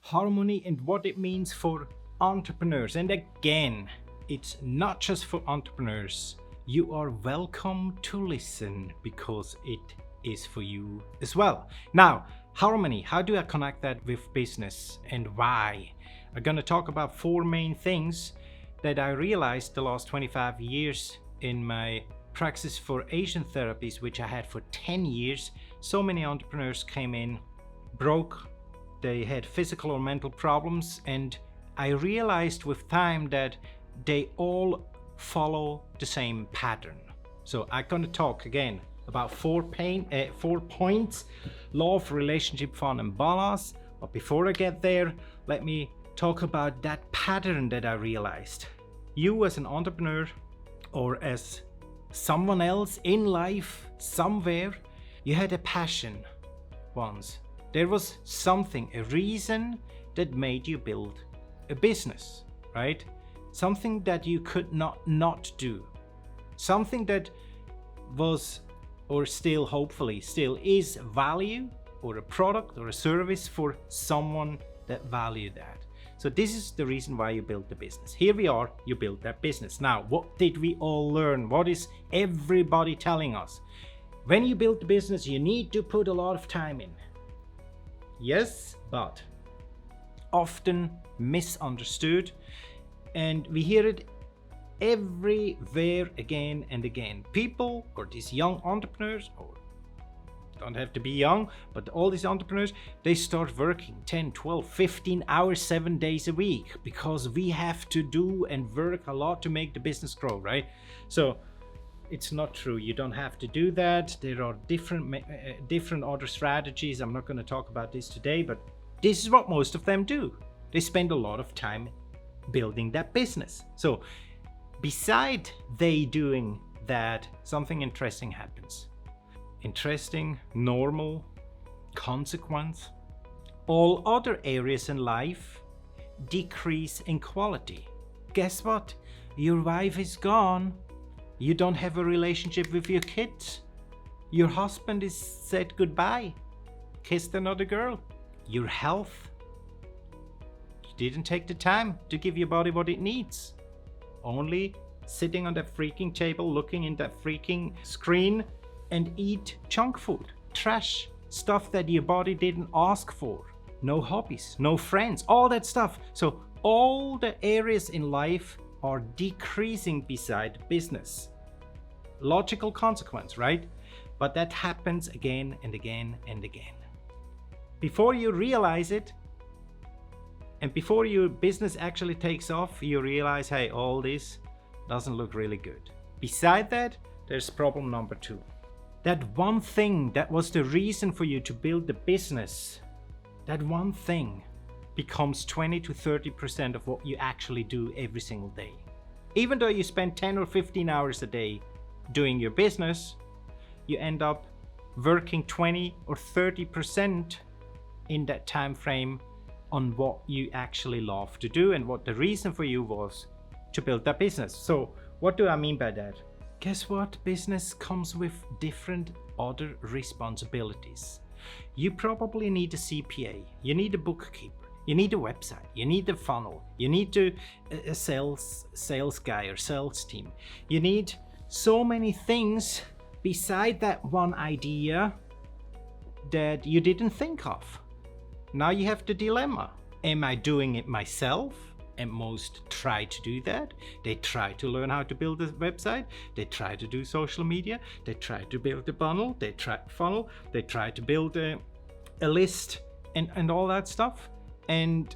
harmony and what it means for entrepreneurs. And again, it's not just for entrepreneurs. You are welcome to listen because it is for you as well. Now, harmony, how do I connect that with business and why? I'm going to talk about four main things that I realized the last 25 years in my practice for Asian therapies, which I had for 10 years. So many entrepreneurs came in broke, they had physical or mental problems, and I realized with time that they all follow the same pattern. So I'm going to talk again about four points: love, relationship, fun, and balance. But before I get there, let me talk about that pattern that I realized. You as an entrepreneur or as someone else in life somewhere, you had a passion once. There was something, a reason that made you build a business, right? Something that you could not do. Something that was, or still hopefully still is, value, or a product or a service for someone that valued that. So this is the reason why you built the business. Here we are, you built that business. Now, what did we all learn? What is everybody telling us? When you build the business, you need to put a lot of time in. Yes, but often misunderstood, and we hear it everywhere again and again. People, or these young entrepreneurs, or don't have to be young, but all these entrepreneurs, they start working 10, 12, 15 hours, 7 days a week because we have to do and work a lot to make the business grow, right? So it's not true. You don't have to do that. There are different other strategies. I'm not going to talk about this today, but this is what most of them do. They spend a lot of time building that business. So beside they doing that, something interesting happens. Interesting, normal, consequence. All other areas in life decrease in quality. Guess what? Your wife is gone. You don't have a relationship with your kids. Your husband is said goodbye, kissed another girl. Your health. You didn't take the time to give your body what it needs. Only sitting on that freaking table, looking in that freaking screen and eat junk food, trash, stuff that your body didn't ask for. No hobbies, no friends, all that stuff. So all the areas in life are decreasing beside business. Logical consequence, right? But that happens again and again and again. Before you realize it, and before your business actually takes off, you realize, hey, all this doesn't look really good. Beside that, there's problem number 2. That one thing that was the reason for you to build the business, that one thing becomes 20 to 30% of what you actually do every single day. Even though you spend 10 or 15 hours a day doing your business, you end up working 20 or 30% in that time frame on what you actually love to do and what the reason for you was to build that business. So what do I mean by that? Guess what? Business comes with different other responsibilities. You probably need a CPA, you need a bookkeeper, you need a website, you need a funnel, you need a sales guy or sales team. You need so many things beside that one idea that you didn't think of. Now you have the dilemma. Am I doing it myself? And most try to do that. They try to learn how to build a website. They try to do social media. They try to build a funnel. They try to build a list and all that stuff. And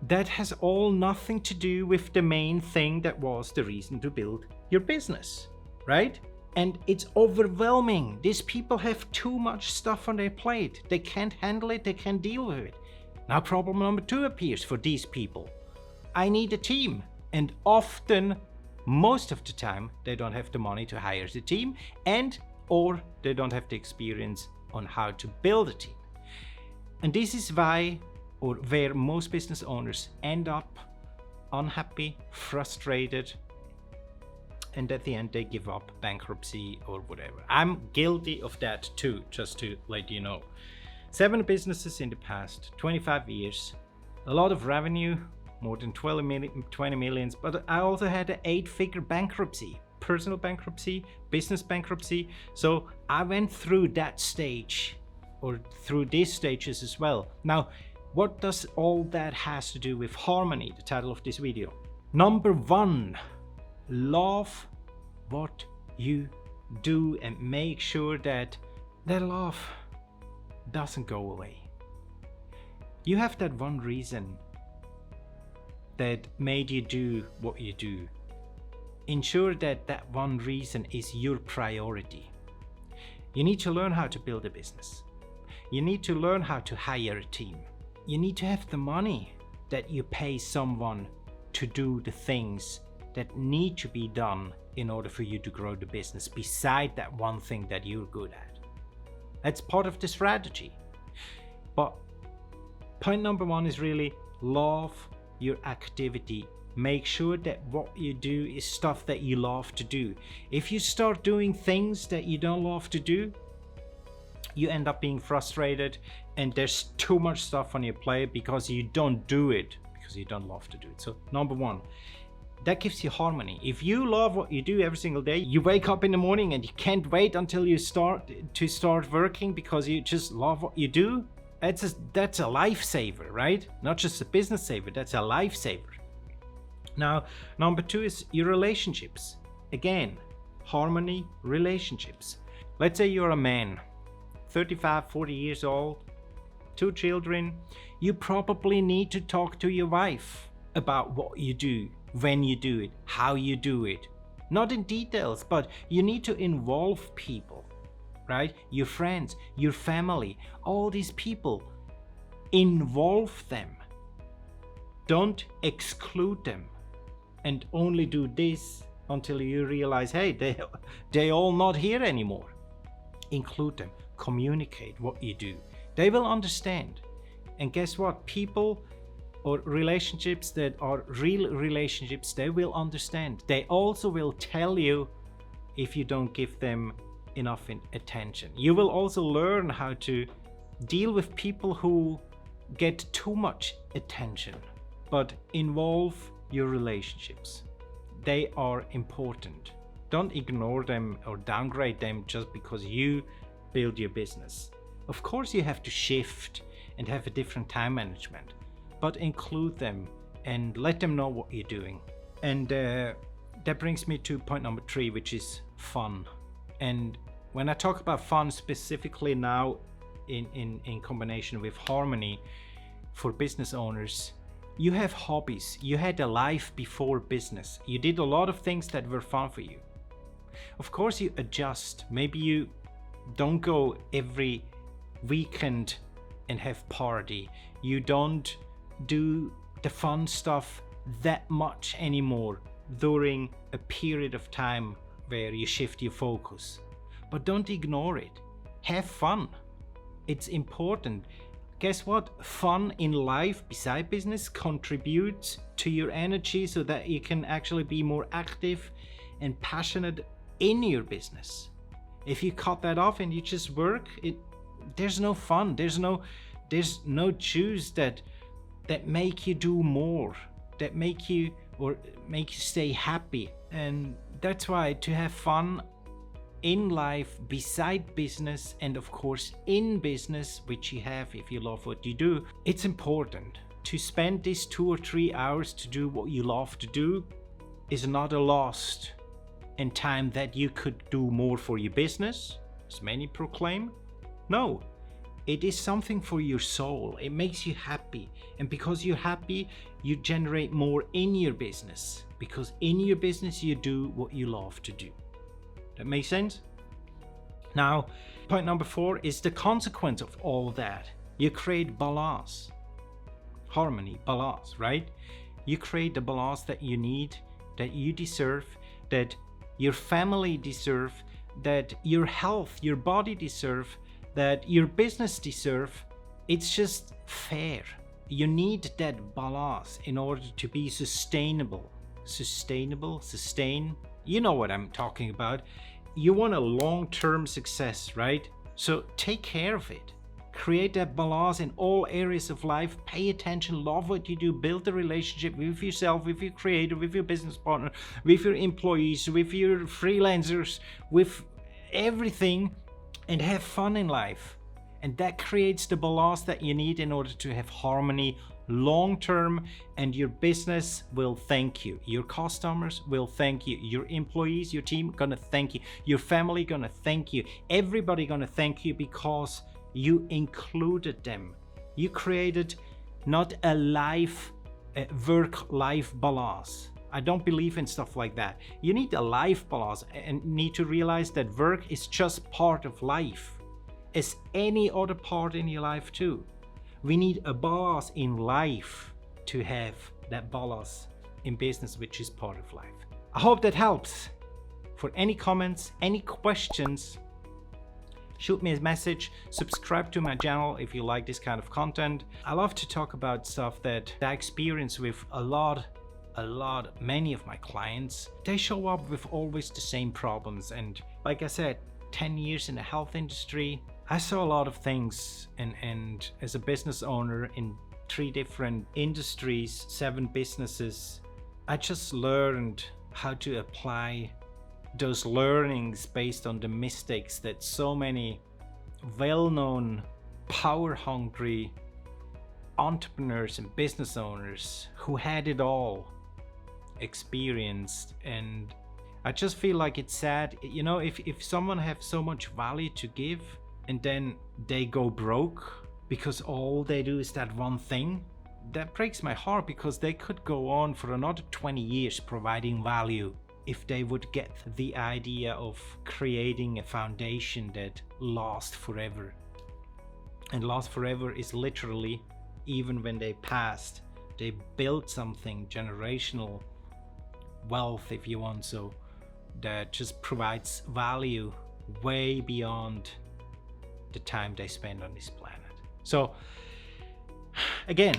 that has all nothing to do with the main thing that was the reason to build your business, right? And it's overwhelming. These people have too much stuff on their plate. They can't handle it. They can't deal with it. Now problem number 2 appears for these people. I need a team, and often, most of the time, they don't have the money to hire the team, or they don't have the experience on how to build a team. And this is why, or where most business owners end up unhappy, frustrated, and at the end they give up, bankruptcy or whatever. I'm guilty of that too, just to let you know. 7 businesses in the past 25 years. a lot of revenue, more than 20 millions, but I also had an 8-figure bankruptcy, personal bankruptcy, business bankruptcy. So I went through that stage, or through these stages as well. Now, what does all that has to do with harmony, the title of this video? Number 1, love what you do and make sure that that love doesn't go away. You have that one reason that made you do what you do. Ensure that that one reason is your priority. You need to learn how to build a business. You need to learn how to hire a team. You need to have the money that you pay someone to do the things that need to be done in order for you to grow the business, beside that one thing that you're good at. That's part of the strategy. But point number 1 is really love your activity. Make sure that what you do is stuff that you love to do. If you start doing things that you don't love to do, you end up being frustrated and there's too much stuff on your plate because you don't do it because you don't love to do it. So number 1, that gives you harmony. If you love what you do every single day, you wake up in the morning and you can't wait until you start working because you just love what you do. That's a lifesaver, right? Not just a business saver, that's a lifesaver. Now, number 2 is your relationships. Again, harmony, relationships. Let's say you're a man, 35, 40 years old, 2 children. You probably need to talk to your wife about what you do, when you do it, how you do it. Not in details, but you need to involve people, right? Your friends, your family, all these people. Involve them. Don't exclude them and only do this until you realize, hey, they all not here anymore. Include them. Communicate what you do. They will understand. And guess what? People or relationships that are real relationships, they will understand. They also will tell you if you don't give them enough attention. You will also learn how to deal with people who get too much attention, but involve your relationships. They are important. Don't ignore them or downgrade them just because you build your business. Of course, you have to shift and have a different time management, but include them and let them know what you're doing. And that brings me to point number 3, which is fun. And when I talk about fun specifically now in combination with harmony for business owners, you have hobbies. You had a life before business. You did a lot of things that were fun for you. Of course, you adjust. Maybe you don't go every weekend and have party. You don't do the fun stuff that much anymore during a period of time where you shift your focus. But don't ignore it. Have fun. It's important. Guess what? Fun in life beside business contributes to your energy so that you can actually be more active and passionate in your business. If you cut that off and you just work, there's no fun. There's no juice that make you do more, that make you stay happy. And that's why to have fun in life beside business, and of course in business, which you have if you love what you do, it's important to spend these 2 or 3 hours to do what you love to do is not a lost in time that you could do more for your business, as many proclaim. No, it is something for your soul. It makes you happy, and because you're happy, you generate more in your business, because in your business you do what you love to do. That makes sense? Now, point number 4 is the consequence of all that. You create balance, harmony, balance, right? You create the balance that you need, that you deserve, that your family deserve, that your health, your body deserve, that your business deserve. It's just fair. You need that balance in order to be sustainable. Sustain. You know what I'm talking about. You want a long-term success, right? So take care of it. Create that balance in all areas of life. Pay attention, love what you do, build a relationship with yourself, with your creator, with your business partner, with your employees, with your freelancers, with everything, and have fun in life. And that creates the balance that you need in order to have harmony long term, and your business will thank you. Your customers will thank you. Your employees, your team gonna thank you. Your family gonna thank you. Everybody gonna thank you because you included them. You created not a work-life balance. I don't believe in stuff like that. You need a life balance and need to realize that work is just part of life, as any other part in your life too. We need a balance in life to have that balance in business, which is part of life. I hope that helps. For any comments, any questions, shoot me a message, subscribe to my channel if you like this kind of content. I love to talk about stuff that I experience with many of my clients. They show up with always the same problems, and like I said, 10 years in the health industry, I saw a lot of things, and as a business owner in 3 different industries, 7 businesses, I just learned how to apply those learnings based on the mistakes that so many well-known, power-hungry entrepreneurs and business owners who had it all experienced. And I just feel like it's sad, you know, if someone have so much value to give and then they go broke because all they do is that one thing, that breaks my heart, because they could go on for another 20 years providing value if they would get the idea of creating a foundation that lasts forever. And last forever is literally, even when they passed, they built something generational wealth, if you want, so that just provides value way beyond the time they spend on this planet. So again,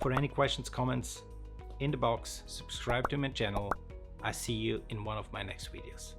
for any questions, comments, in the box, subscribe to my channel. I see you in one of my next videos.